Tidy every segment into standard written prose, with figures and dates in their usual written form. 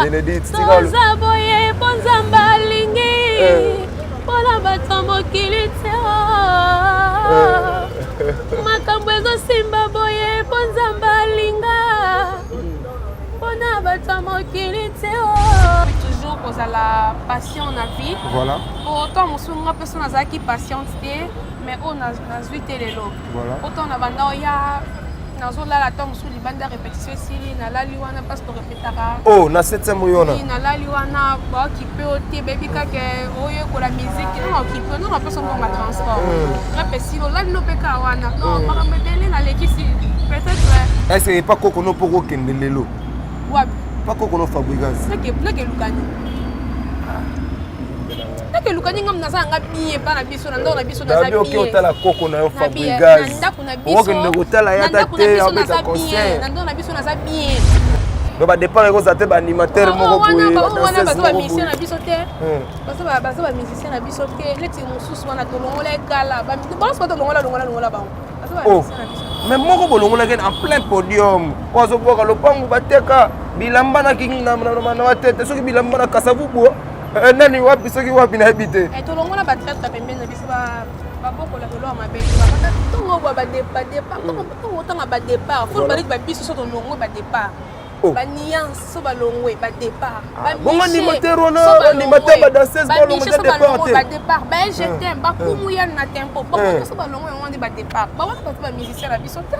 Bénédicte toza boye ponzamba lingi pona batombo kilite makambo ezosimba boye ponzamba linga pona batombo kilite toujours kozala patient na vie Voilà. Autant mon souvenir personne n'a qui patiente mais on a zuité les lots. Voilà. Autant na banda ya nazo la la tom sous libanda répétition sili na la liwana parce que répétera. Oh, na 7e yona. Na la liwana ba qui peut ôter baby ka ke oyo ko la musique non qui peut non personne dans transport. Répé si la no peka wana. Non, para me donner na lekisi peut-être. Est-ce que pas kokono poko kendelelo? Ouais. Pas kokono fabricage. Na ke lukani. Que lukani ngam na sanga biye pa na biso na ndona biso na za biye. Dabi okota la koko na yo fabricage. Na ndako na biso. Okende kotala ya tate abeta concert. Na ndona biso na za biye. Donc ba dépend ko zate ba animateur moko boye. Wana baso ba musicien na biso te. Baso ba musicien na biso te. Leti mususu wana tolongola ekala. Ba boss pas tolongola ba. Baso ba musicien na biso. Mais moko bolongola ken en plein podium. Ozo boka lopangu bateka bilamba na kingi na na tete soki bilamba na kasavu bo. Nani wapi soki wapi na habité et tolongola ba traite pembeni na biso ba boko la tolo ma be ba tongo ba départ tongo tanga ba départ faut ba ba biso so tolongo ba départ ba niance so ba longwe ba départ bon animateur on animateur ba danseuse ba longo ba départ ba je t'aime ba kumu ya na tempo ba so ba longwe on dit ba départ ba wana ba musicien la biso te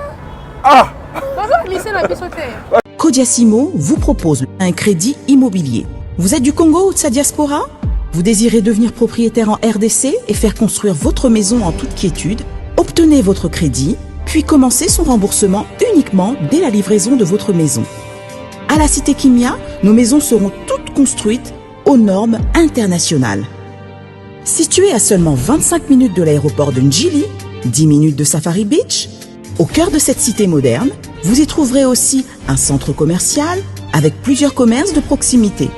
ah ba musicien la biso te. Codiasimo vous propose un crédit immobilier. Vous êtes du Congo ou de sa diaspora? Vous désirez devenir propriétaire en RDC et faire construire votre maison en toute quiétude? Obtenez votre crédit, puis commencez son remboursement uniquement dès la livraison de votre maison. À la Cité Kimia, nos maisons seront toutes construites aux normes internationales. Située à seulement 25 minutes de l'aéroport de Njili, 10 minutes de Safari Beach, au cœur de cette cité moderne, vous y trouverez aussi un centre commercial avec plusieurs commerces de proximité.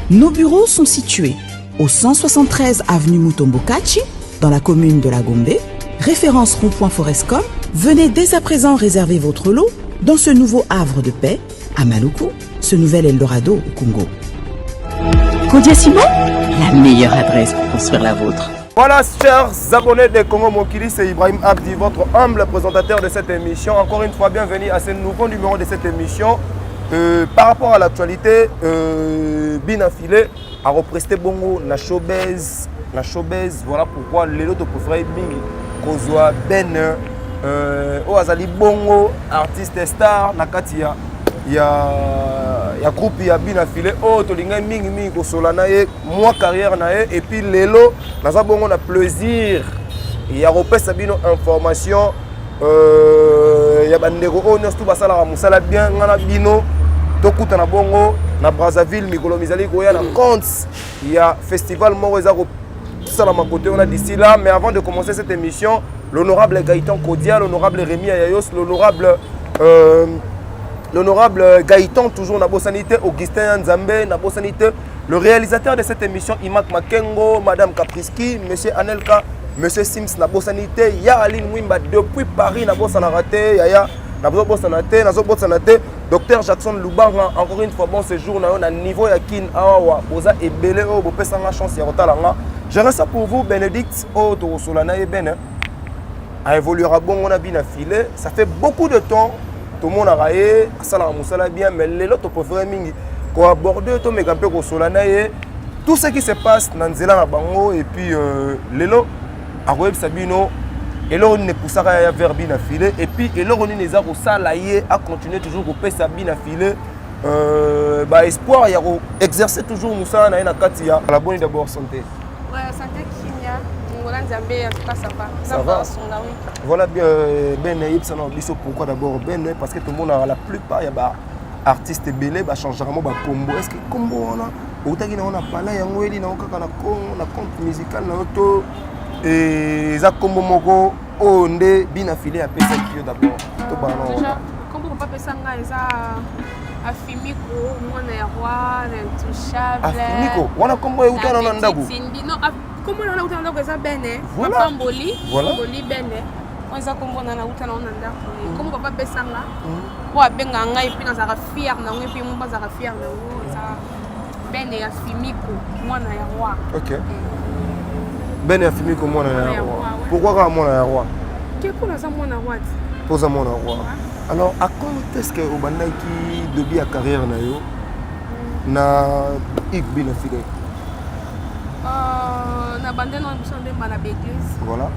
Nos bureaux sont situés au 173 avenue Mutombokachi, dans la commune de La Gombe, référence rond-point Forescom. Venez dès à présent réserver votre lot dans ce nouveau havre de paix à Maluku, ce nouvel Eldorado au Congo. Codiasimo, la meilleure adresse pour construire la vôtre. Voilà, chers abonnés de Congo Mokili, c'est Ibrahim Abdi, votre humble présentateur de cette émission. Encore une fois, bienvenue à ce nouveau numéro de cette émission. Par rapport à l'actualité, Binafile a représenté Bongo na showbiz, voilà pourquoi les autres préfèrent Bingi, Kozwa Ben, Oazali Bongo, artiste star, Nakatia, il y a groupe il y a Binafile, oh tolinga mingi ko solana ye, moi carrière na ye et puis lelo, naza Bongo na plaisir, il y a représenté Bino information. Il y a bandeko on est tout basala musala bien ngana bino tokuta na bongo na Brazzaville mikolo mizali koya na compte il y a festival Moreza ko sala makote on a d'ici là mais avant de commencer cette émission l'honorable Gaëtan Kodia l'honorable Rémi Ayayos l'honorable Gaëtan toujours na bosanité Augustin Nzambe na bosanité le réalisateur de cette émission Imak Makengo madame Kapriski monsieur Anelka Monsieur Sims na bosanité ya Aline Mwimba depuis Paris na bossa na raté ya na bossa na té docteur Jackson Lubanga encore une fois bon séjour na niveau ya kin awa oza ebele o bo pesa nga chance ya rotalanga je reste ça pour vous Bénédicte o to solana e ben a évoluera bon on a bien affilé ça fait beaucoup de temps tout le monde a raé sala musala bien mais les autres préfèrent mingi ko aborder to me camper ko solana e tout ce qui se passe na nzela na bango et puis lelo a web sabino et là on ne poussa à vers Binafile et puis et là on est à salayer à continuer toujours au pesa Binafile bah espoir il y a exercer toujours Moussa na katia la bonne d'abord santé ouais santé Kimia Ngola Nzambe en tout cas ça va voilà bien Ben Yipsa na biso pourquoi d'abord Ben parce que tout le monde la plupart il y a bah artiste belé bah changer vraiment bah combo est-ce que combo on a otaki na on a parlé yango eli na okaka na compte musical na auto et ça comme moko onde Binafile a pesa kio d'abord to bana déjà comme papa pesa nga eza afimiko mwana ya roi l'intouchable afimiko wana kombo utana na ndaku non kombo na utana ndaku eza bene pamboli bene onza kombo na utana na ndaku comme papa pesa nga po abenga nga et puis na za fier na ngo et puis mo ba za fier na ngo ça Ben ya Fimiko mwana ya roi. OK. Ben ya Fimiko mwana ya roi. Pourquoi ka mwana ya roi? Keko na za mwana roi. Posa mwana roi. Alors à quand est-ce que obandaki debi ya carrière na yo na Bina File? Na bande na biso nde bana l'église. Voilà.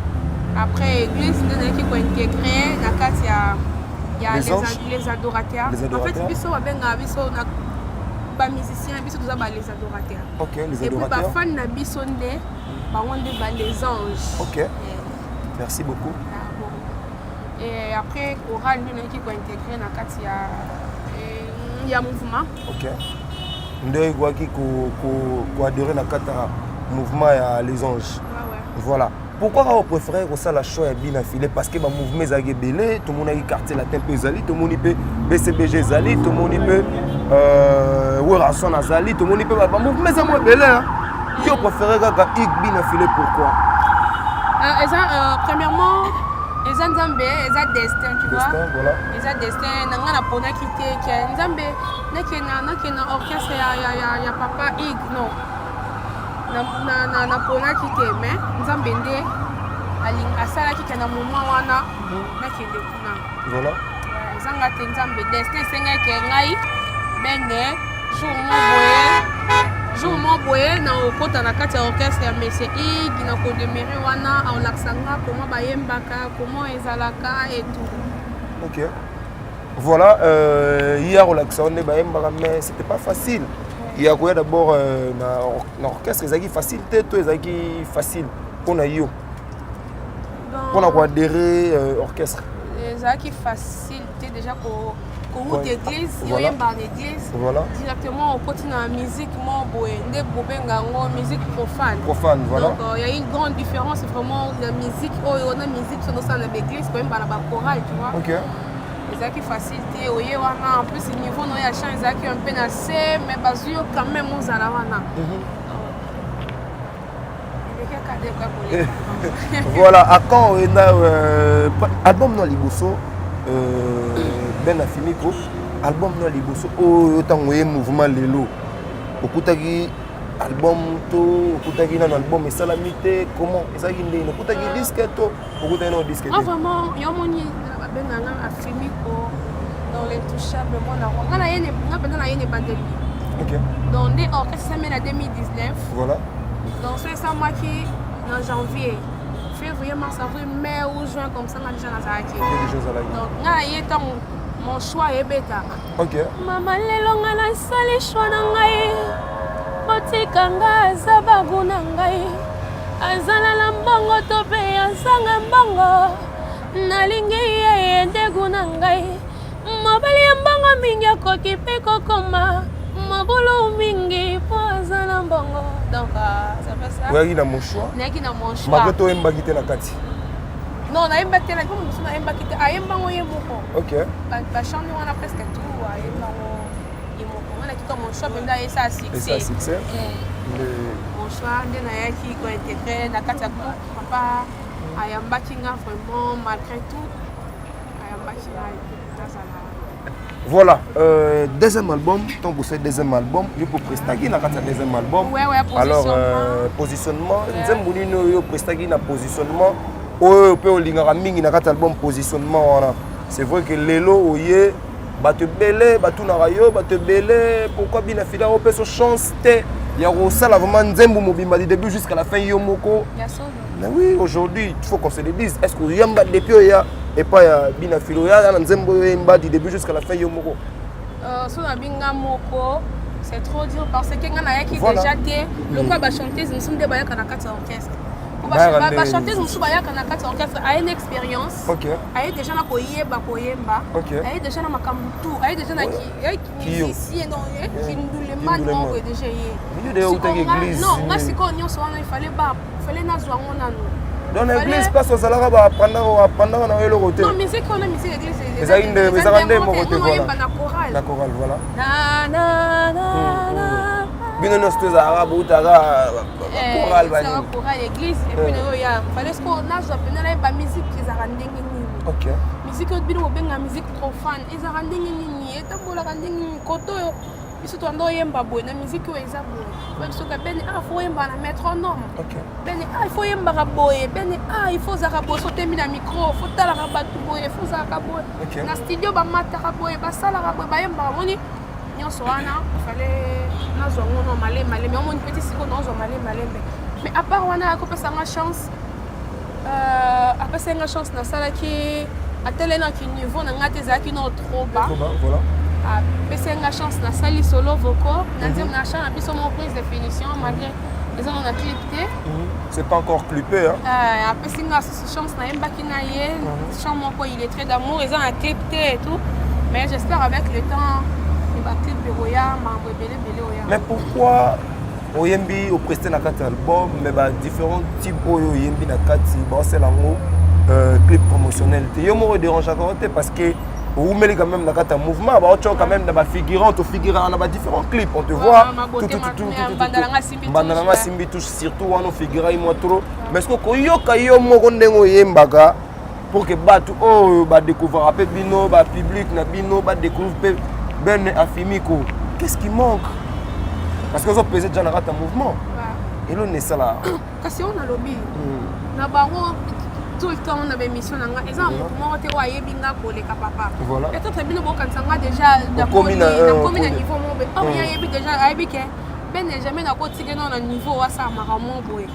Après église nde qui ko intégrer na kati ya les adorateurs. En fait biso babenga biso na ba musiciens biso toza ba les adorateurs. OK, les adorateurs. Et puis ba fan na biso nde ba wonde ba les anges. OK. Merci beaucoup. Et après oral nde qui ko intégrer na kati ya mouvement. OK. Nde quoi qui ko adhérer na kati ya mouvement ya les anges. Voilà. Pourquoi vous préférez que ça la choix est bien affilé? Parce que le mouvement est belé, tout le monde a quartier latin peut zali, tout le monde peut BCBG zali, tout le monde peut Werason zali, tout le monde peut le mouvement est moins belé. Qui vous préférez que bien affilé? Pourquoi? Premièrement, ils ont Nzambé, ils ont destin, tu vois. Destin, voilà. Ils ont destin, ils ont pona quitté, qui est Nzambé, n'a orchestre ya papa Ig, non. Na pona quitté, mais Nzambé nde asala qui est na moment wana na kende kuna. Voilà. Ils ont gâté Nzambé destin, c'est que ngai benge jour mo boye na okota na kati ya orchestre ya Monsieur Ig na ko demeurer wana au laksanga comment bayembaka comment ezalaka et tout. OK. Voilà, hier au laksanga bayembaka mais c'était pas facile. Il y a quoi d'abord dans l'orchestre, c'est facile, tout est facile pour nous. Pour adhérer orchestre. C'est facile déjà pour route d'église, voilà. Voilà. Directement au côté de la musique, musique profane. Profane, voilà. Donc il y a une grande différence vraiment de la musique. On a musique sur l'église, quand même dans la chorale, tu vois. OK. C'est facilité, en plus le niveau no ya chant ezaki un peu na C mais bazui quand même on zala wana. Voilà, à quand album no liboso Ben Afimiko, album no liboso autant mouvement lelo. Okutaki album to okutaki na album esalamité comment ezaki ndé okutaki disque to okutaki na disque. Ah vraiment, yo moni benanga Afimiko dans les touchables moi na yene na pendant na yene bandeli. OK. Donc des orchestre ça mène à 2019. Voilà. Donc c'est ça moi qui en janvier, février, mars, avril, mai ou juin comme ça déjà na Zaki. Donc na yeta mon choix est bêta. OK. Maman lelo ngana sali choix na ngai. Botikanga sababu na ngai. Azala la mbongo to pe azanga mbongo. Nalingi ye ndegu na ngai. Mobali ya mbongo mingi akoki pe kokoma. Mabolo mingi po azala mbongo. Donc ça fait ça. Oui, na mon choix. Naki na mon choix. Magoto embakite na kati. Non, na embakite na ko musu na embakite ayembango yemoko. OK. Ba chanter on a presque tout ayembango yemoko. On a quitté mon choix benda et ça succès. Et ça succès. Mon choix ndena yaki ko intégrer na kati ya groupe papa ayambaki nga vraiment malgré tout ayambaki nga. Voilà, deuxième album, ton bossé deuxième album, il faut prestager na kati deuxième album. Ouais, positionnement. Alors positionnement, nzembo nino yo prestager na positionnement. O pe olingaka mingi na kati album positionnement wana. C'est vrai que lelo oye bato belé, bato na rayo, bato belé, pourquoi bien afila o pe so chance té. Il y a vraiment nzembo mobimba du début jusqu'à la fin yomoko. Mais oui, aujourd'hui, il faut qu'on se le dise. Est-ce que yamba depuis ya et pas bien afilo ya na nzembo yamba du début jusqu'à la fin yomoko. So na binga moko, c'est trop dur parce que ngana yaki déjà té, le quoi ba chanteuse nous sommes des bayaka na kati orchestre. Ba chanteuse nous sommes bayaka na kati orchestre a une expérience. OK. A déjà na koyeba koyemba. A déjà na makambu tout, a déjà na qui musicien non qui nous le man non déjà yé. Non, nga siko nyonso wana il fallait na zwa ngona no. Dans l'église, pas au salaire, pendant na le côté. Non, musique, on a musique l'église. Les aïndes, mes arandais, mon côté. La chorale, voilà. Na na na na. Bien nous tous arabes ou tara chorale, bani. C'est chorale l'église. Et puis il y a, fallait ce qu'on a, je peux pas musique qui arandais ni. OK. Musique au bino benga musique profane. Ils arandais ni. Et tambola arandais ni koto. biso to ando yemba boy na musique oyo eza boy ba biso ka bene faut yemba na métronome bene faut yemba ka boy bene il faut zaka boy so temi na micro faut tala ka batu boy faut zaka boy na studio ba mata ka boy ba sala ka boy ba yemba moni nyonso wana fallait nazo ngono male mais on petit siko nazo male mais à part wana akopesa nga chance apesa nga chance na sala ki atelena ki niveau na ngate zaki no trop bas voilà apesa nga chance na sali solo vocal na dire na chance na biso mon prise de finition malgré les on a clipé c'est pas encore clippé hein apesa nga chance na yemba ki na ye chant mon quoi il est très d'amour ils ont a clipé et tout mais j'espère avec le temps il va clip beroya mambo belé oya. Mais pourquoi oyembi au presté na kati album mais ba différents types oyo yembi na kati ba c'est lango clip promotionnel te yo mo dérange encore parce que ou mêler quand même na kati mouvement ba tu quand même na ba figurant to figurant na ba différents clips on te voit tout bandana simbi touche surtout wana figurant moi trop mais est-ce que koyoka yo moko ndengo yembaka pour que ba tout oh ba découvrir après bino ba public na bino ba découvrir ben afimiko qu'est-ce qui manque parce que vous pesez déjà dans un mouvement et l'on est ça là parce qu'on a lobby na bango tout le temps on avait mission na nga eza mouvement te wa yebinga ko le papa voilà et tout bien bon quand ça déjà na commune niveau mo be oh ya yebi déjà ayebi ke ben jamais na ko tike na niveau wa sa maramo boy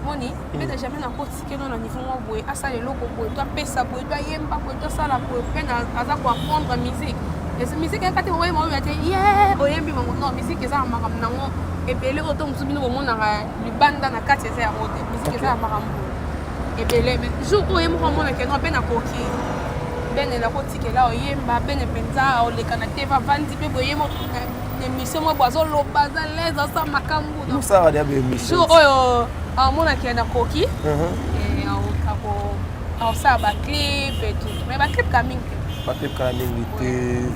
moni ben jamais na ko tike na niveau mo boy asa le loko boy toi pesa boy toi yemba boy toi sala boy ben aza ko apprendre musique et cette musique quand tu vois moi tu dis yeah oyembi mon non musique eza makambo nango ebele autant musubino bomona li banda na kati eza ya rote musique eza makambo ebele mais jour oyembi mona ke no ben akoki ben na kotike la oyemba ben penza o le kana teva vandi pe boyemo émission mo bozo lo baza les ça makambo nous ça radio émission jour oyo mona ke na koki et au ça ba clip et tout mais ba clip coming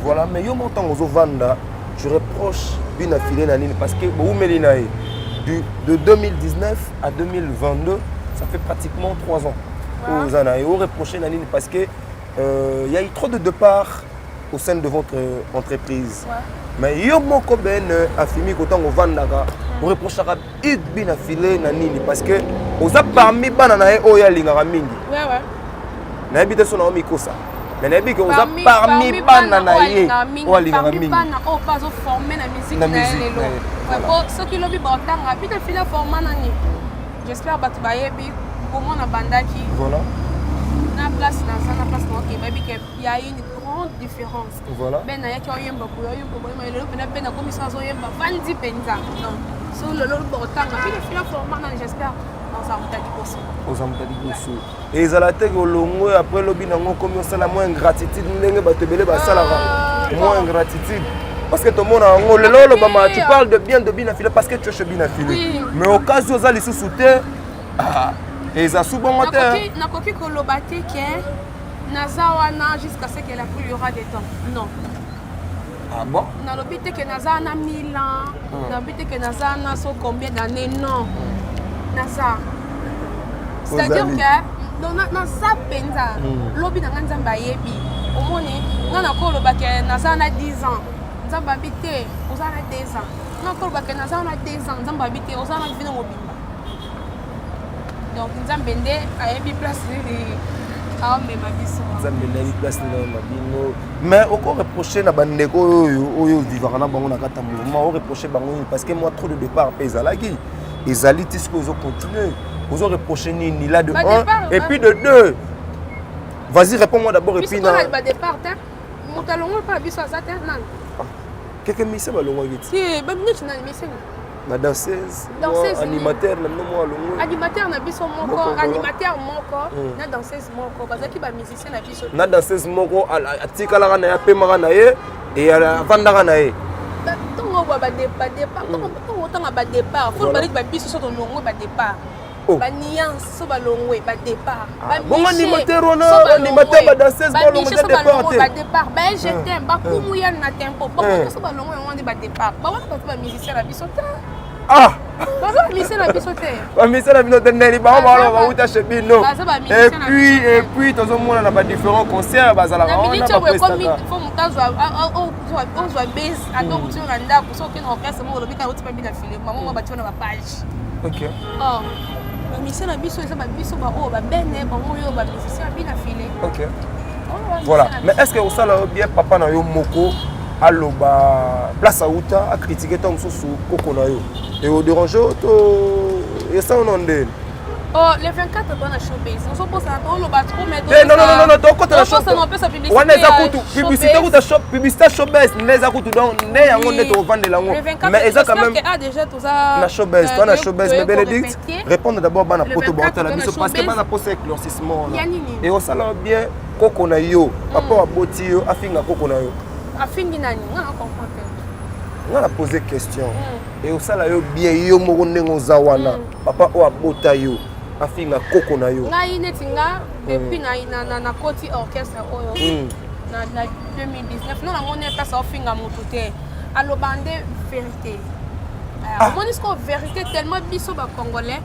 voilà mais yo montant aux Vanda je reproche bien affilé nanine parce que de 2019 à 2022 ça fait pratiquement 3 ans aux années au reprocher nanine parce que il y a eu trop de départs au sein de votre entreprise mais yo moko ben affimi autant au Vanda au reprocher bien affilé nanine parce que aux a parmi banana et oya lingara mingi na habité son ami kosa mais nabi que oza parmi bana na ye walinga mingi bana o pas o former na musique na lelo po ce qui lobi botanga puis de fila former nani j'espère batu bayebi au moins na bandaki voilà na place na ok baby que il y a une grande différence voilà ben na yaki oyemba ko yemba mais lelo pena pena commission zo yemba vandi penza non so lelo botanga puis de fila former nani j'espère aux amtadigoso et ils allaient au longo après le binango comme ça la moins gratitude ndenge batebele ba sala moins gratitude parce que tout le monde a un lelo bama tu parles de bien file parce que tu es chez bien file mais au cas où ça les sous-souter et ça sous bon moteur na koki ko lobate ke nazawana jusqu'à ce que la pluie y aura des temps non ah bon na lobite ke nazana 1000 ans na lobite ke nazana so combien d'années non nasa c'est-à-dire que dans ça penza lobi na nzamba yebi omoni ngana ko loba ke nasa na 10 ans nzamba bité ozana 2 ans na ko loba ke nasa na 2 ans nzamba bité ozana vino mobimba donc nzamba ndé ayebi place ni ah mais ma biso nzamba ndé place ni mabino mais oko reprocher na bandeko oyo vivre na bango na kata mouvement o reprocher bango parce que moi trop de départ pesa laki les alitis que vous continuez vous ont reproché ni là de 1 et puis de 2 vas-y réponds-moi d'abord et puis na ba départ ta mutalongo pa biso za ta nan quelques mise ba longo vite si ba minute na mise na danseuse animateur na mo longo animateur na biso moko animateur moko na danseuse moko bazaki ba musicien na biso na danseuse moko atikala na ya pema na ye et avandaka na ye tongo ba départ tongo tanga ba départ faut balik ba biso so tongo ba départ ba nuance so ba longwe ba départ ba bon animateur on animateur ba danseuse ba longwe ba départ ba je t'aime ba kumu ya na tempo ba so ba longwe on dit ba départ ba wa ba musicien la biso ta ah ba musicien la biso te ba musicien la biso te neli ba ba uta chebino et puis tozo mona na ba différents concerts ba zala na minute ozwa base ata okuti na ndako soki na orchestre moko olobi kaka otipa bina filme mamongo batia na bapage bamisien na biso eza babiso baoyo babene bango oyo bamusicien babina file. Voilà, mais est-ce que osala bien papa na yo moko aloba place auta a critiquer ton mosusu koko na yo et au déranger to et ça on ndele. Oh, les 24 bonnes à showbiz. On se pose à tout le battre, mais non, donc quand tu as showbiz, on peut sa publicité. On est à publicité ou ta shop, publicité showbiz, les à côté donc né à on est au vendre la mais ça quand même. Déjà tout ça. La showbiz, toi la showbiz, mais Bénédicte, répondre d'abord bana poto bota la mission parce que bana poser éclaircissement. Et on sala bien koko na yo, papa aboti yo, afinga koko na yo. Afingi nani, on comprend. On a posé question. Et on sala yo bien yo moko ndengo zawana, papa o abota yo. Afinga koko na yo. Ngai netinga depuis na koti orchestre oyo na 2019 non na moni place ofinga mutu te alobande vérité. Moni ce vérité tellement biso ba congolais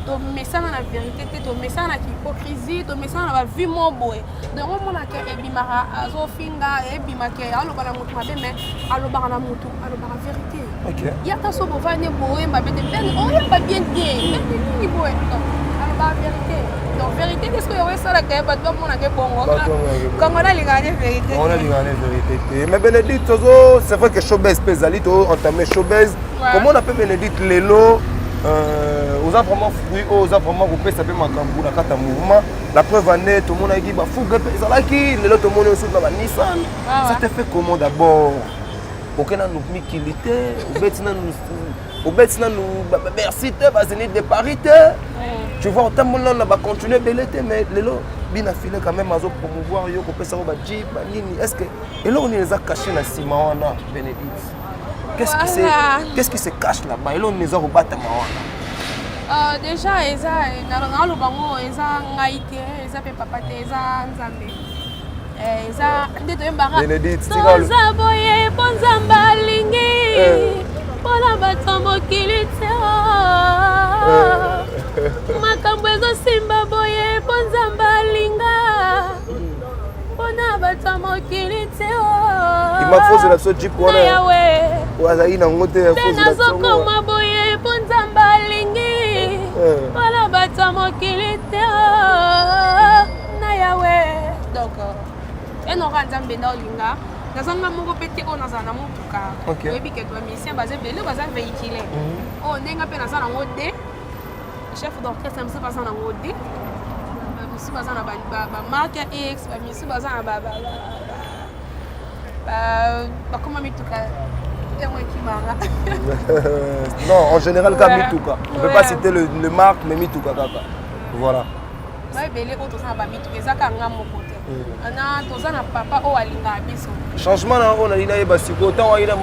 to mesana na vérité te to mesana na hypocrisie to mesana na ba vie mo boy. Donc on mona ke ebimara azofinga ebimake alobana mutu mabe mais alobana na mutu alobana vérité. OK. Yata so bovane boye mbabe de ben on pas bien bien. Ni boye. La vérité. Donc, vérité, qu'est-ce que vous avez ça là? On a des bons. Comme on a les gagné vérité. On a les gagné vérité. Mais Bénédicte, c'est vrai que showbiz pèse à l'ito, entamé showbiz. Comment on appelle Bénédicte Lelo? Aux a vraiment fruit, aux a vraiment coupé, ça peut m'acambou la carte à mouvement. La preuve année, tout le monde a dit, bah, fou, ils ont là qui, Lelo, tout le monde est sous la Nissan. Ça te fait comment d'abord? Aucun nous mikilité, ou bêtement nous merci te bazini de parité. Tu vois autant mon on va continuer belleté mais lelo bina filé quand même azo promouvoir yo ko pesa ba jeep nini est-ce que et là on les a cachés na Simawana Bénédicte. Qu'est-ce qui se cache là-bas? Et là on les a rebattre mawana. Déjà eza na lo bango eza ngaite eza pe papa te eza nzambe. Eza ndeto embara. Bénédicte tika boye bonzamba lingi. Pona batambo kilite makambo ezosimba boye po nzambe alinga pona batambo kilite imafozela biso jip wana yawe wazali nango te nazokoma boye po nzambe alingi pona batambo kilite na yawe donc enora nzambe na olinga nazanga moko pete o nazana mutuka oyebi ke twa musicien baza ebele baza véhicule o ndenga mpe naza nango de chef d'orchestre misu baza nango de bamisu baza na bamarke x bamisu baza na bakoma mituka yango ekimanga. Non, en général ka mituka on ne peut pas citer le marque mais mituka kaka voilà ba ebele o toza na bamituka ezaka nga moko te ana toza na papa o alingaka biso changement na on alina yeba siko tant wa ina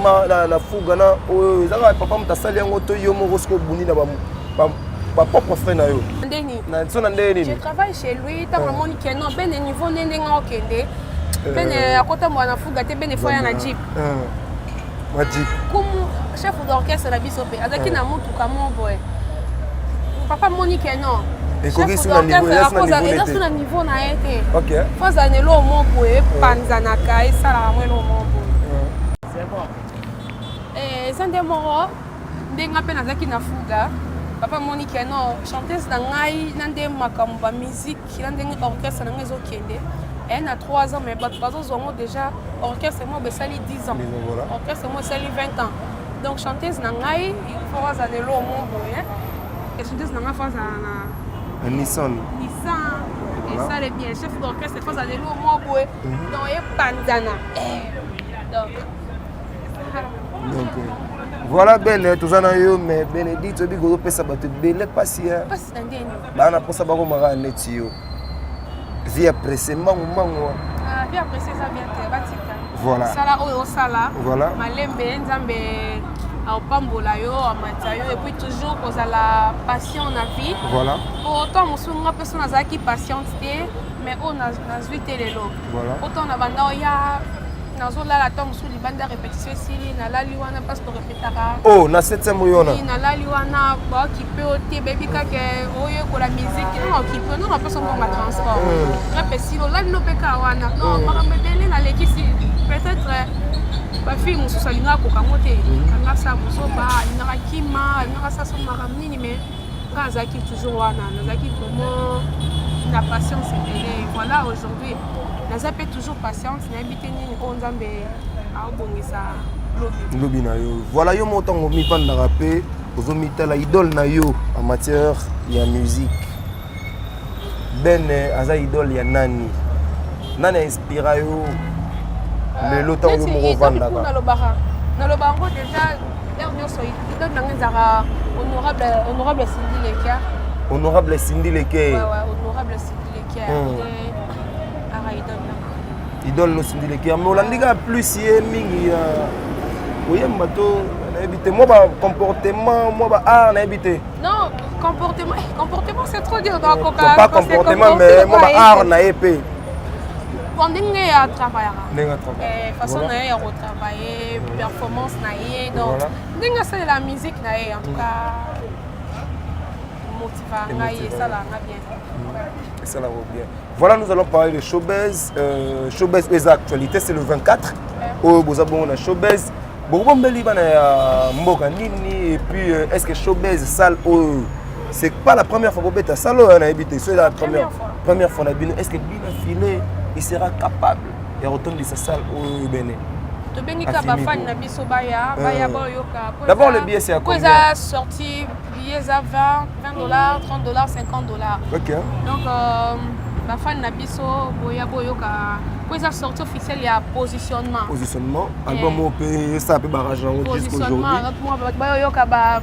na fuga na o ezaka papa mutasali yango to yo moko siko buni na ba propre frère na yo ndeni na sona ndeni je travaille chez lui tant moni que non ben niveau ndenga okende ben akota mwana fuga te ben fois ya na jeep ma jeep comme chef d'orchestre la biso pe azaki na mutuka mo boy papa moni que non et kogi sur na niveau na été OK faut aner lo mo boy panzanaka et sala mo lo mo boy c'est bon sande moro ndenga pe nazaki na fuga papa moni que non chanteuse na ngai na nde makambo ba musique na ndenge orchestre na ngezo kende elle a 3 ans mais bazo zongo déjà orchestre moi besali 10 ans orchestre moi sali 20 ans donc chanteuse na ngai il faut aner lo mo boy et chanteuse na ngai faut na Nissan. Et ça les bien chef d'orchestre faut aller au moins boy donc et panzana. Donc voilà ben tozana yo mais Bénédicte obi go pesa bato belé passi hein. Passi ndeni. Ba na posa ba ko mara neti yo. Vie après mango vie après ça bien te batika. Voilà. Sala o sala. Voilà. Malembe nzambe au pambola yo amata yo et puis toujours cause la passion na vie. Voilà. Autant musunga personne azaki patience mais on a zuité les lots. Voilà. Autant na banda ya nazola la tom sous libanda répétition sili na la liwana parce que répétera. Oh na 7e yona. Na la liwana ba qui peut ôter baby kake oyo ko la musique non qui peut non personne mon transport. Répétition la no peka wana non para me délai na lekisi peut-être bafille mosusu alingaka kokango te alingaka sa bozoba alingaka kima alingaka sa somaka nini mais nga azalaki toujours wana nazalaki vraiment na patience ebele voilà aujourd'hui naza mpe toujours patience nayebi te nini oyo nzambe aobongisa lobi na yo voilà yo mo ntango mipandaka mpe ozomitala idole na yo en matière ya musique Ben aza idole ya nani inspira yo lelo ntango yo moko ovandaka nalobaka yango déjà ere nyonso idole nanga ezalaka honorable Cindy Lekia honorable Cindy Lekia honorable Cindy Lekia ara idole nanga idole no Cindy Lekia mais olandika plus ye mingi oyemba to nayebi te moi bacomportement moi baart nayebi te non comportement c'est trop dur dans coca pas comportement mais moi baart na ye mpe ndenge ya travaillaka façon na ye ya kotravaille performance na ye donc ndenge asalela la musique na ye en tout cas motiva ngai esalanga bien. Voilà, nous allons parler de Showbiz. Showbiz, les actualités, c'est le 24. Au Bozabon, on a Showbiz. Et puis, est-ce que Showbiz, salle, c'est pas la première fois que salle on a habité, c'est la première fois. Est-ce que Bina Filé, il sera capable de retourner sa salle au Bénin? D'abord, le billet, c'est à combien? Ils ont sorti billets à 20 $, 30 $, 50 $. Ok. Donc, ma fan n'a biso boya boyoka. Ils ont sorti officiel, il y a positionnement. Positionnement. Album on peut ça peut barrage en jusqu'aujourd'hui. Moi boyoka ba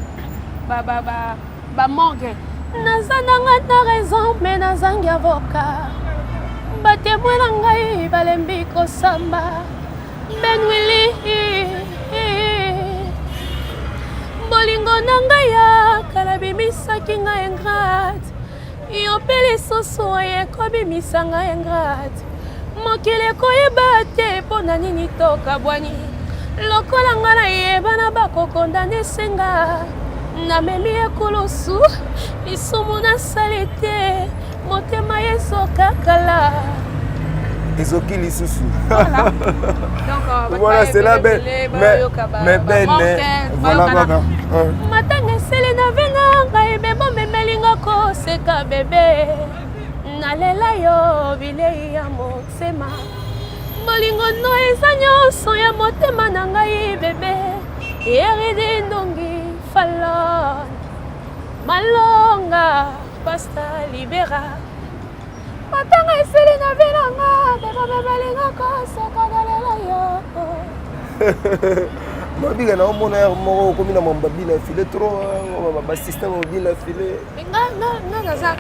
morgue. Nazananga na raison mais nazangi avocat. Ba témoin ngai balembi ko samba. Ben Willy bolingo nanga ya kalabimisaki nga ingrate yo mpe lisusu ye kobimisa nga ingrate mokili koyeba te mpo na nini tokabwani lokola nga nayeba na bakokondane nga namemi ekulusu lisumu nasali te motema ezokakala Ezoki lisusu. Voilà. Donc, voilà, c'est là, Ben. Mais Ben, voilà, voilà. Matanga sele na venga ngai bebo memelinga ko seka bebe. Nalela yo bilei ya motema. Bolingo no eza nyonso ya motema na ngai bebe. Eridi ndongi falon. Malonga pasta libera. Matanga eseli na vilanga beba bebelinga kosoka galela yo. Mabika na omona ya moko komi na mambabi na filet trop ba système mobile na filet. Nga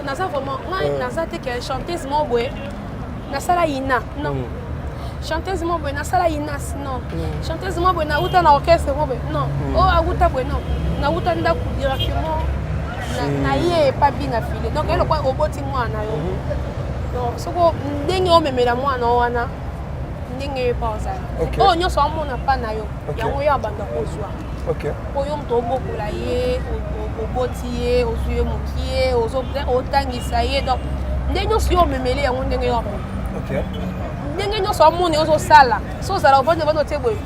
naza vraiment naza te que chanteuse mo boye nasala ina non. Chanteuse mo boye nasala ina non. Chanteuse mo boye na uta na orchestre mo boye non. Oh aguta boye non. Na uta nda directement na ye pas bien na filet. Donc elle quoi roboti moi na yo. Donc soko ndenge o memela mwana wana ndenge pa za. Oh nyonso amona pa na yo. Yango ya banda kozwa. OK. Oyo mto bokola ye, oboti ye, ozuye mokie, otangisa ye. Donc ndenge nyonso yo memele yango ndenge yo. OK. Ndenge nyonso amona ozo sala. So sala obonde bando teboye.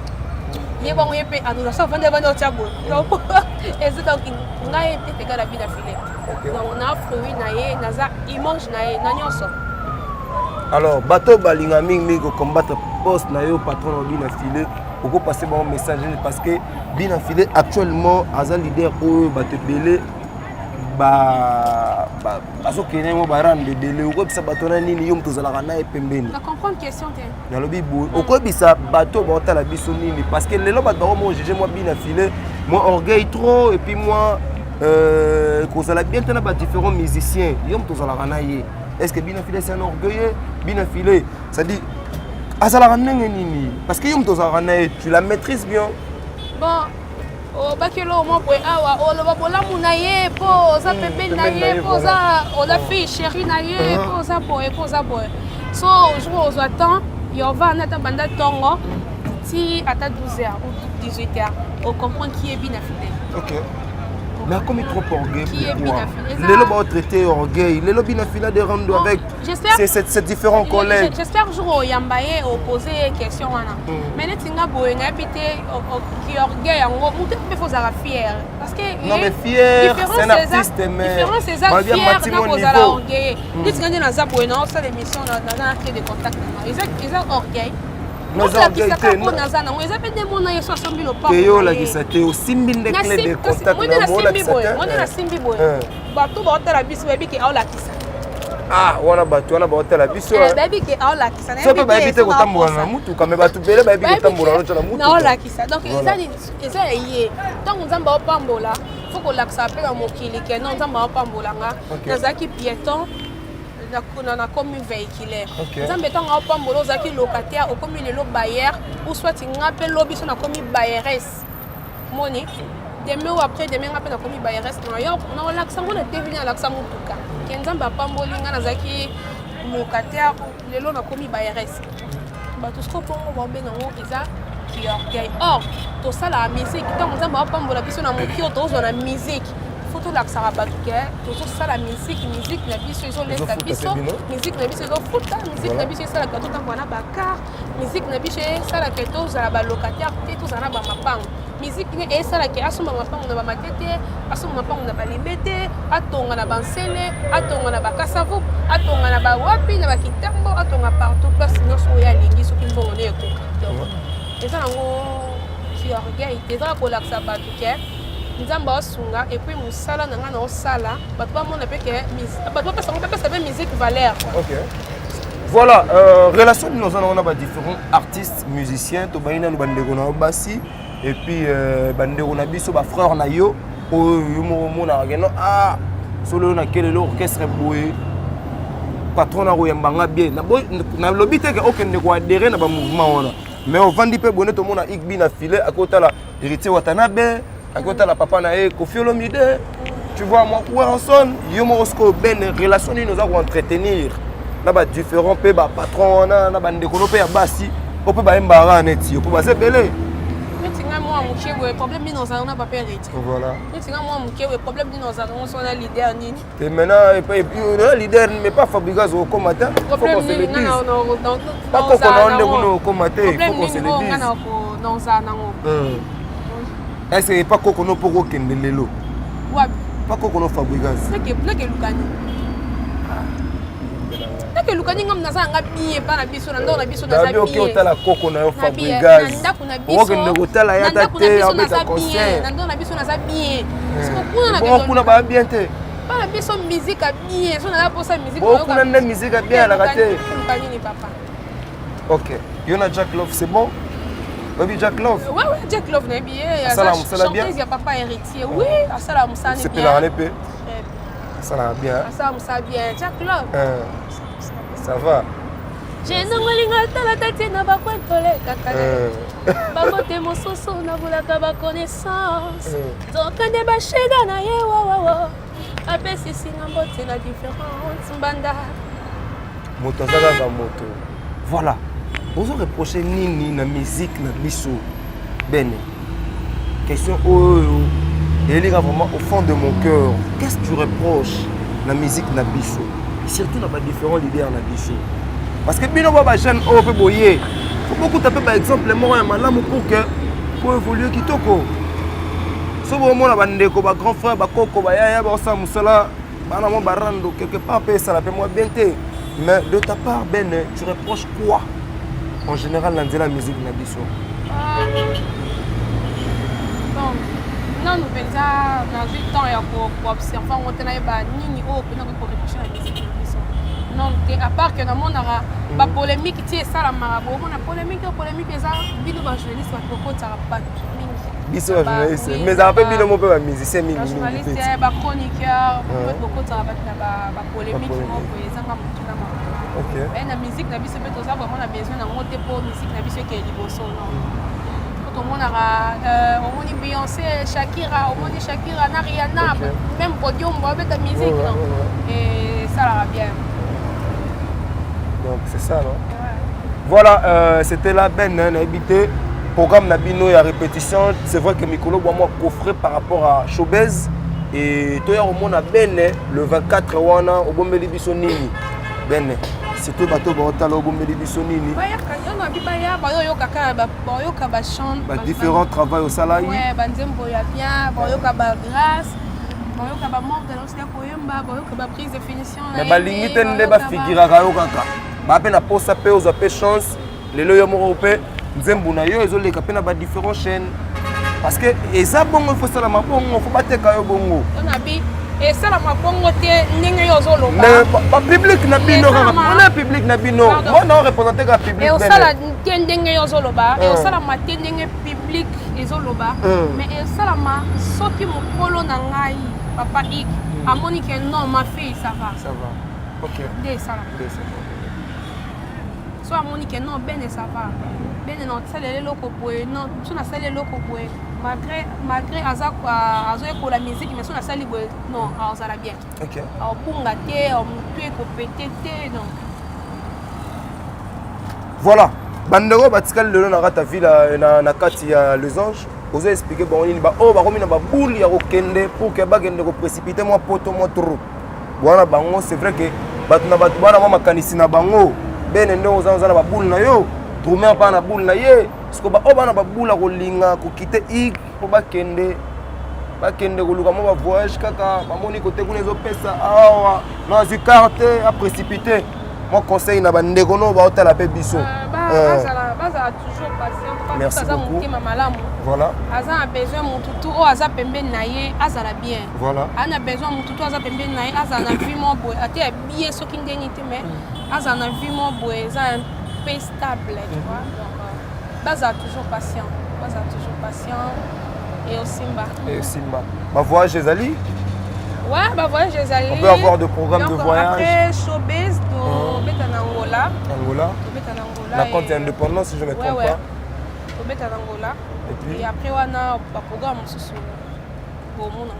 Ye bango ye pe anu so vande bando teboye. Donc ezika donc ngai pe tegala bi na filet. Donc na fruit na ye, naza image na ye, na nyonso. Alors, bateau balinga mingi ko combattre poste na yo patron bina filé, pourquoi passer bon message parce que bina filé actuellement aza leader o bateau belé azo kene mo barande belé o ko bisa bateau na nini yo mtozala kana epembeni. Na comprendre question te. Na lobi bo o ko bisa bateau ba otala biso nini parce que lelo bateau mo juger moi bina filé, moi orgueil trop et puis moi kozala bien tena ba différents musiciens yo mtozala kana ye. Est-ce que Bina Filé c'est un orgueilleux? Bina Filé, ça dit parce que tu la maîtrises bien. Bon, au bakelo mo po awa o lo babola munaye po za pepe naye po za o la fille chérie naye po za boy. So je vous attends, yo va na ta banda tongo si à ta 12h ou 18h, on comprend qui est Bina Filé. OK. Mais comme il trop orgueil, Qui est pourquoi? Binafila? Les lobes ont traité orgueil. Les lobes Binafila de rendre avec ces différents collègues. J'espère que jour Yambaye opposé question wana. Mais les tinga boyenga habité qui orgueil en gros, peut-être qu'il faut être fier parce que non mais fier, c'est un artiste mais différent c'est ça fier dans vos ala orgueil. Les tinga na za boyenga ça l'émission dans un arc de contact. Ils ont orgueil. Nos orgueils on a ça non, ils appellent des mona yeso assemblé le pas. Yo la gisate au simbin de clé de contact. Moi na simbi boy. Bato ba hôtel biso baby ki aola kisa. Ah, wana bato wana ba hôtel biso. Baby ki aola kisa. So pe ba ebite ko tambola na mutu kame bato bele ba ebite tambola na mutu. Na ola kisa. Donc eza yé. Tant nzamba opambola, faut ko laksa pe ka mokili ke non nzamba opambola nga. Nazaki piéton. Na comme véhiculaire. Nzambe tant opambola ozaki locataire, okomi lelo bailleur ou soit ngape lobi so na komi bailleuresse. Moni. Demain ou après demain ngape na komi bailleuresse na yo na laksa ngona deviner laksa mutuka. Nzambe apamboli nga nazaki locataire lelo na komi bailleuresse. Ba tout ce qu'on bombe na ngo eza qui orgueil. Or, to ça la musique, tant nzambe apambola biso na mokio to zo na musique. Faut tout l'accès à Batouké, tout ça la musique la biso ils ont laissé la biso, musique la biso ils ont foutu, musique la biso ça la gâteau dans la bakar, musique la biso ça la gâteau za la locataire, tout ça na ba mapang. Musique et ça la qui asoma mapang na ba matete, asoma mapang na ba libete, atonga na bansele, atonga na ba kasavu, atonga na ba wapi na ba kitambo, atonga partout place nyonso ya lingi so kimbo on est ko. Et ça ngo qui orgueil, c'est ça ko l'accès à Batouké. Nzamba osunga et puis musala nanga na osala bato ba mona peke bato ba pesa musique valeur. OK. Voilà, relation nous on a différents artistes, musiciens, to baina no bandeko na basi et puis bandeko na biso ba frère na yo o yo mona ngeno ah solo na kelele orchestre boye patron na royambanga bien na lobite ke okende ko adhérer na ba mouvement wana mais on vandi pe bonne to mona igbi na filet à côté la héritier Watanabe à côté la papa na Koffi Olomide, tu vois moi Werenson, yo mo osko ben relation ni nous avons entretenir. Na ba différents pe ba patron na ba ndeko pe ya basi, o pe ba mbara neti, o pe ba se belé. Metinga moi mukie we problème ni nous avons pas périté. Voilà. Metinga moi mukie we problème ni nous avons son leader ni. Et maintenant et puis le leader mais pas Fabregas au combattant. Problème ni na pas qu'on on est combattant, il faut qu'on se le dise. Dans ça nango. Est-ce que pas Kokono Poko Kendelelo? Wabi. Pas Kokono Fabregas. Nake Lukani. Nake Lukani ngam naza nga biye pa na biso na ndo na biso na za biye. Dabi oki otala Kokono yo Fabregas. Nanda kuna biso. Okende kotala ya tate ya beta concert. Nando na biso na za biye. Siko kuna na biso. Kuna ba bien te. Pa na biso musique a biye. So na la posa musique. Bon kuna na musique a bien la kate. Lukani ni papa. OK. Yona Jack Love c'est bon? Oui, Jack Love. Ouais, Jack Love n'est bien. Il y a papa héritier. Oui, ça la moussa n'est bien. C'est pas l'épée. Ça la bien. Ça la moussa bien. Jack Love. Ça va. J'ai n'engolinga tala tati na ba kwentole kakale. Ba mote mososo na bulaka ba connaissance. Donc ande ba sheda na ye wa. Ape sisi na mbote na différence mbanda. Moto zaka moto. Voilà. Vous avez reproché nini na musique na biso bene. Question elle est vraiment au fond de mon cœur. Qu'est-ce que tu reproches la musique na biso? Surtout dans les différents leaders na biso. Parce que bino ba jeune o pe boyer. Faut beaucoup taper par exemple moi ya malamu pour évoluer kitoko. So bo mona bandeko ba grand frère ba koko ba yaya ba sa musala bana mo barando quelque part pe ça la pe moi bien té. Mais de ta part Ben, tu reproches quoi? En général, dans la musique, na biso. Bon, non, nous pensons dans un temps pour observer, on a ni pour réfléchir à la musique. Non, à part que dans le monde, la polémique, c'est ça la marabout. On a polémique, c'est ça. Bino ba journaliste, ba koko ça pas. Biso ba journaliste, mais après bino mo pe ba musicien mingi. Journaliste, ba chroniqueur, beaucoup ça ba polémique, mo ko ça comme tout là. OK. Et la musique na biso pe to ça vraiment on a besoin de monter pour musique na biso qui est liboso non. Quand on a on dit Beyoncé, Shakira, on dit Shakira, Rihanna, même podium avec la musique non. Et ça la bien. Donc c'est ça non. Voilà, c'était la Ben habité programme Nabino et à répétition, c'est vrai que Mikolo moi coffré par rapport à Showbiz et toya komona bene le 24 wana obombeli biso nini bene surtout bato baotala obombeli biso nini différents travail au salai banzembo ya bien bayoka bagrâce bayoka bamort de l'ostia koyemba bayoka baprise de finition mais balingi te nde bafigiraka yo kaka bape na posa pe oza pe chance lelo yo moko pe nzembo na yo ezoleka pe na badifférents chaînes parce que eza bongo il faut salama bongo faut bateka yo bongo esalama bongo te ndenge yo ozoloba bapublic na bino kaka mpona public na bino mbona orepresente kaka public osala te ndenge yo ozoloba eosalama te ndenge public ezoloba mais esalama soki mokolo na ngai papa ik amoni ke non ma fille ça va ok nde esalama so amoni ke non bene ça va bene non tisaleli eloko boye non so nasali eloko boye malgré azoyekola musique mais so nasali boye non azala bien aobunga te motu ekopete te donc voilà bandeko batikali lelo na kati ya ville na kati ya les anges ozo expliquer bango nini baoyo bakomi na babuli ya kokende pour ke bakende koprécipite mwa poto mwa trop wana bango c'est vrai que bato na bato bana mwa makanisi na bango bene nde oza na babuli na yo troumer mpa na bule na ye siko baoyo bana babula kolinga kokite ik po bakende koluka mwa bavoyage kaka bamoni kote kuna ezopesa awa nazwi carte aprécipité moi conseil na bandeko no baotala mpe biso bazala toujours patient merci beaucoup motema malamu voilà aza na besoin motutu oyo aza pembeni na ye azala bien voilà ana besoin motutu aza pembeni na ye azala na vie mo boye ate ya bie soki ndeni te mais azala na vie mo boye eza peu stable tu vois donc bazala toujours patient et osimba ma voyage ezali ouais bah voyage ezali on peut avoir de programme de voyage après showbiz to beta na Angola la compte indépendance si je ne me trompe pas to beta na Angola et après wana ba programme susu bomona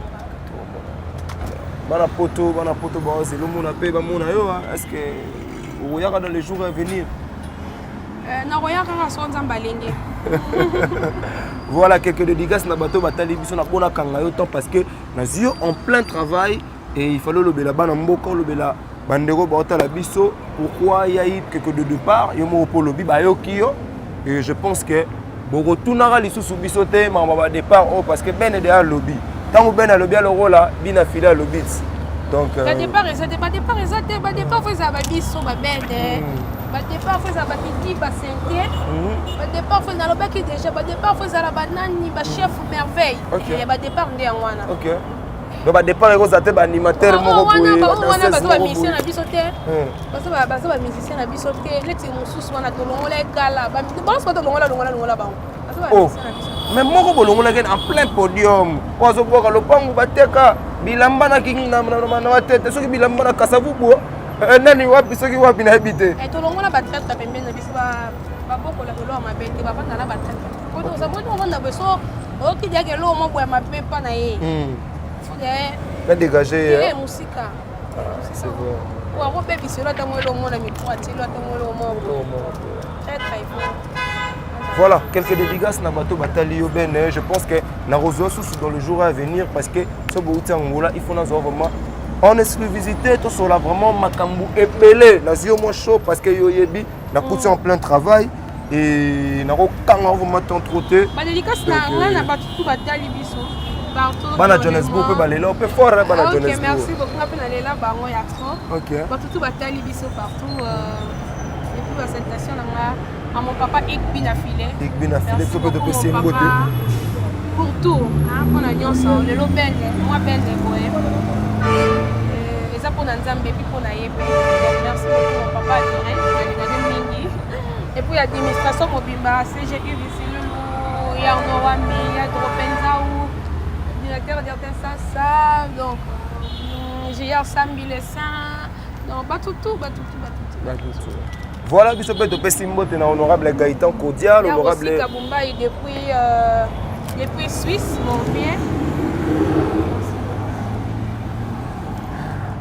bana poto ba zelo mona pe ba mona yo est-ce que oyaka dans les jours à venir na oyaka so nzamba lenge voilà quelques dédicaces na bateau batali biso na bona kanga yo temps parce que nazio en plein travail et il fallait le bela bana mboko le bela bandeko baota la biso pourquoi il y a eu quelques de départ yo mo po lobi ba yo kiyo et je pense que boko tunara lisusu biso te ma ba départ oh parce que ben de lobby tant ben lobby à l'euro là bina fila lobby donc le départ faut ça ba biso ba ben ba départ faut ça ba petit ba sentir ba départ faut na lobaki déjà ba départ faut ça la banani ba chef merveille et ba départ ndé ngwana OK donc ba départ ko za te ba animateur moko boye wana ba ba musicien na biso te ba musicien na biso te leti mususu wana to longola ekala ba boss ba to longola ba oh mais moko bolongola ken en plein podium ozo boka lopangu bateka bilamba na kinga na watete soki bilamba na kasavu bo nani wapi soki wapi na habité et to longola ba traite pembeni na biso ba boko la lo ma bete ba bana na ba traite ko to za boto wanda beso o ki dia ke lo mo boya ma pepa na ye la dégager musika c'est vrai wa ko bebi selo ta mo lo mo na mi poati lo ta mo lo mo très très fort. Voilà, quelques dédicaces na bateau batali yo ben je pense que na rozo sous dans le jour à venir parce que ce bouti Angola il faut nous vraiment en exclusivité tout sur là vraiment makambu epelé na zio mo chaud parce que yo yebi na couti en plein travail et na ko kanga vraiment tant trotter ba dédicace na bateau batali biso partout bana Johannesburg pe balela pe fort bana Johannesburg. OK, merci beaucoup na pe na lela bango ya trop. OK. Bateau batali biso partout et puis la salutation na à mon papa Ikbi na filé. Ikbi na filé, tout peut te passer une beauté. Pour tout, hein, on a dit ensemble, le ben, moi ben de boé. Et ça pour Nzambe puis pour na yebe. Merci beaucoup mon papa adoré, na mingi. Et puis l'administration mobimba, CGU ici le ya Noami, ya Dropenza ou directeur d'Artensa ça donc j'ai Sambi les saints. Donc ba tout. Voilà, biso peut te passer mbote na honorable Gaëtan Kodia, l'honorable Kabumba depuis Suisse, mon bien.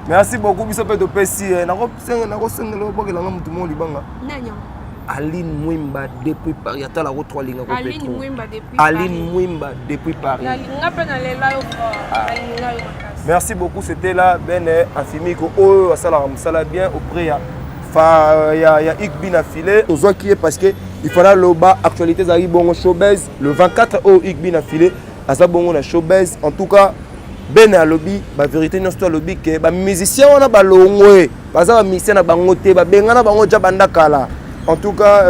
Merci beaucoup biso peut te passer na ko senga lo bokela ngam tout monde libanga. Nanya. Aline Mwimba depuis Paris. Attends la route 3 lignes. Aline Mwimba depuis Paris. Aline Mwimba depuis Paris. Merci beaucoup. C'était là Ben Afimiko. Oh, ça l'a bien auprès il y a Igbi na filé. Aux autres qui est parce que il faudra le bas actualité Zari Bongo Showbiz le 24 au Igbi na filé. À ça Bongo na Showbiz. En tout cas, Ben a lobby, la vérité non c'est lobby que les musiciens on a balongwe, parce que les musiciens na bangote, ba bengana bango jabanda kala. En tout cas,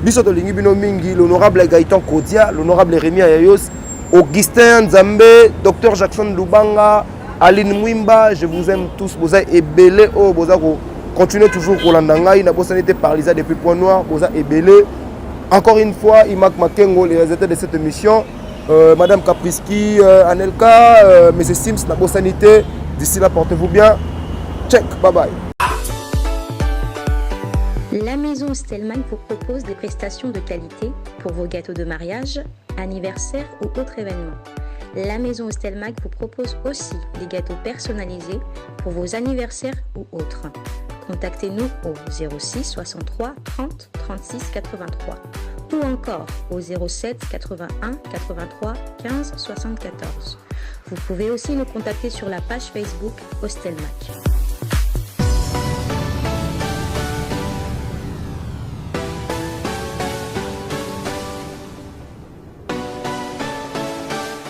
biso to lingi bino mingi, l'honorable Gaëtan Kodia, l'honorable Rémi Ayayos, Augustin Nzambe, Dr Jackson Lubanga, Aline Mwimba, je vous aime tous, vous êtes ébélés, oh vous continuez toujours Rolandanga, il n'a pas été paralysé depuis Point Noir, vous êtes ébélés. Encore une fois, Imak Makengo, les résultats de cette émission. Madame Capriski, Anelka, Monsieur Sims, la bonne sanité. D'ici là, portez-vous bien. Check, bye bye. La maison Stelman vous propose des prestations de qualité pour vos gâteaux de mariage, anniversaire ou autres événements. La maison Stelmag vous propose aussi des gâteaux personnalisés pour vos anniversaires ou autres. Contactez-nous au 06 63 30 36 83 ou encore au 07 81 83 15 74. Vous pouvez aussi nous contacter sur la page Facebook Hostelmac.